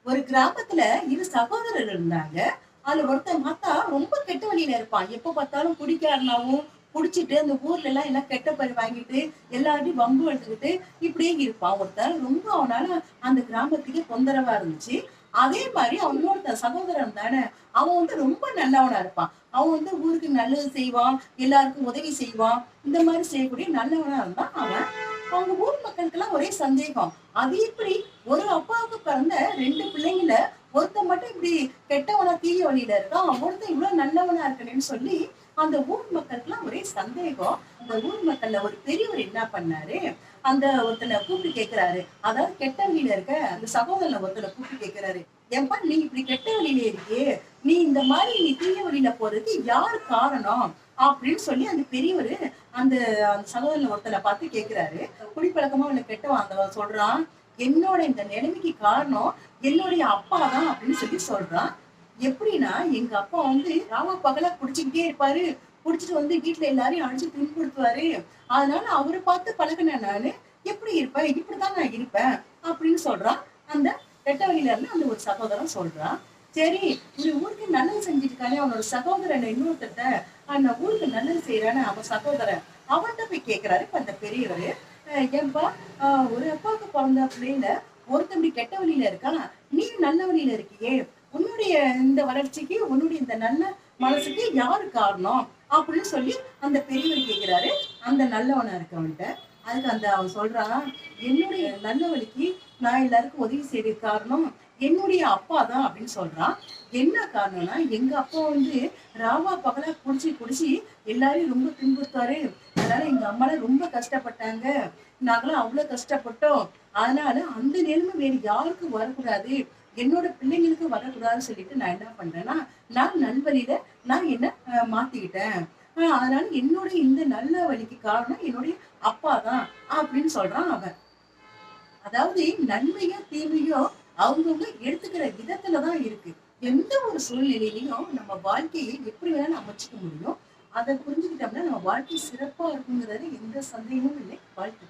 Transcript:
ஒரு கிராமத்துல இரு சகோதரர் இருந்தாங்க. அதுல ஒருத்தன் பார்த்தா ரொம்ப கெட்ட வழியில இருப்பான். எப்ப பார்த்தாலும் குடிக்காரனாவும், குடிச்சிட்டு அந்த ஊர்ல எல்லாம் கெட்ட பேர் வாங்கிட்டு, எல்லார்ட்டயும் வம்பு வளர்த்துக்கிட்டு இப்படியே இருப்பான் ஒருத்தன். ரொம்ப அவனால அந்த கிராமத்துக்கே தொந்தரவா இருந்துச்சு. அதே மாரி அவன் இன்னொருத்தன் சகோதரன் தானே, அவன் ரொம்ப நல்லவனா இருப்பான். அவன் ஊருக்கு நல்லது செய்வான், எல்லாருக்கும் உதவி செய்வான். இந்த மாரி செய்யக்கூடிய நல்லவனா இருந்தான் அவன். அவங்க ஊர் மக்களுக்கெல்லாம் ஒரே சந்தேகம். அது எப்படி ஒரு அப்பாவுக்கு பிறந்த 2 பிள்ளைங்கள ஒருத்தன் மட்டும் இப்படி கெட்டவனா தீய வழியில இருக்கான், ஒருத்தன் இவ்வளவு நல்லவனா இருக்கணும்னு சொல்லி அந்த ஊர் மக்களுக்கெல்லாம் ஒரே சந்தேகம். அந்த ஊர் மக்கள்ல ஒரு பெரியவர் என்ன பண்ணாரு, அந்த ஒருத்தனை கூப்பிட்டு கேட்கிறாரு. அதாவது கெட்ட வழியில இருக்க அந்த சகோதரனை ஒருத்தனை கூப்பிட்டு கேட்கிறாரு. ஏன்பா நீ இப்படி கெட்ட வழியில இருக்கியே, நீ இந்த மாதிரி நீ தீய வழியில போறதுக்கு யார் காரணம் அப்படின்னு சொல்லி அந்த பெரியவரு அந்த அந்த சகோதரன் ஒருத்தனை பார்த்து கேட்கிறாரு. குடிப்பழக்கமா உள்ள கெட்டவன் அந்த சொல்றான், என்னோட இந்த நிலைமைக்கு காரணம் என்னுடைய அப்பா தான் அப்படின்னு சொல்லி சொல்றான். எப்படின்னா எங்க அப்பா ராவா பகலா குடிச்சுக்கிட்டே இருப்பாரு. குடிச்சிட்டு வீட்டுல எல்லாரையும் அடிச்சு துன்புறுத்துவாரு. அதனால அவரை பார்த்து பழகினேன் நானு. எப்படி இருப்பேன், இப்படிதான் நான் இருப்பேன் அப்படின்னு சொல்றான். அந்த கெட்ட வழியில இருந்து அந்த ஒரு சகோதரன் சொல்றான். சரி, ஒரு ஊருக்கு நல்லது செஞ்சிருக்கானே அவனோட சகோதரன் இன்னொருத்த அந்த ஊருக்கு நல்லது செய்யறானே அவன் சகோதரன் அவன்கிட்ட போய் கேட்கிறாரு இப்ப அந்த பெரியவரு. ஏன்பா, ஒரு அப்பாவுக்கு பிறந்த பிள்ளைல ஒருத்தன் இப்படி கெட்ட வழியில இருக்கான், நீ நல்ல வழியில இருக்கியே, உன்னுடைய இந்த வளர்ச்சிக்கு உன்னுடைய இந்த நல்ல மனசுக்கு யாரு காரணம் அப்படின்னு சொல்லி அந்த பெரியவர் கேட்கிறாரு அந்த நல்லவனா இருக்கவன்ட்ட. அதுக்கு அவன் சொல்றான், என்னுடைய நல்ல வழிக்கு நான் எல்லாருக்கும் உதவி செய்யற காரணம் என்னுடைய அப்பா தான் அப்படின்னு சொல்றான். என்ன காரணம்னா, எங்க அப்பா ராவா பகலா குடிச்சு குடிச்சு எல்லாரையும் ரொம்ப துன்புறுத்தாரு. அதனால எங்க அம்மாலாம் ரொம்ப கஷ்டப்பட்டாங்க. நாங்களாம் அவ்வளவு கஷ்டப்பட்டோம். அதனால அந்த நிலைமை வேற யாருக்கும் வரக்கூடாது, என்னோட பிள்ளைங்களுக்கு வரக்கூடாதுன்னு சொல்லிட்டு நான் என்ன பண்றேன்னா, நான் நல்வழியில நான் என்ன மாத்திக்கிட்டேன். அதனால என்னுடைய இந்த நல்ல வழிக்கு காரணம் என்னுடைய அப்பா தான் அப்படின்னு சொல்றான் அவன். அதாவது நன்மையோ தீமையோ அவங்கவுங்க எடுத்துக்கிற விதத்துலதான் இருக்கு. எந்த ஒரு சூழ்நிலையிலையும் நம்ம வாழ்க்கையை எப்படி வேணாலும் அமைச்சுக்க முடியும். அதை புரிஞ்சுக்கிட்டோம்னா நம்ம வாழ்க்கை சிறப்பா இருக்குங்கிறது எந்த சந்தேகமும் இல்லை. வாழ்க்கை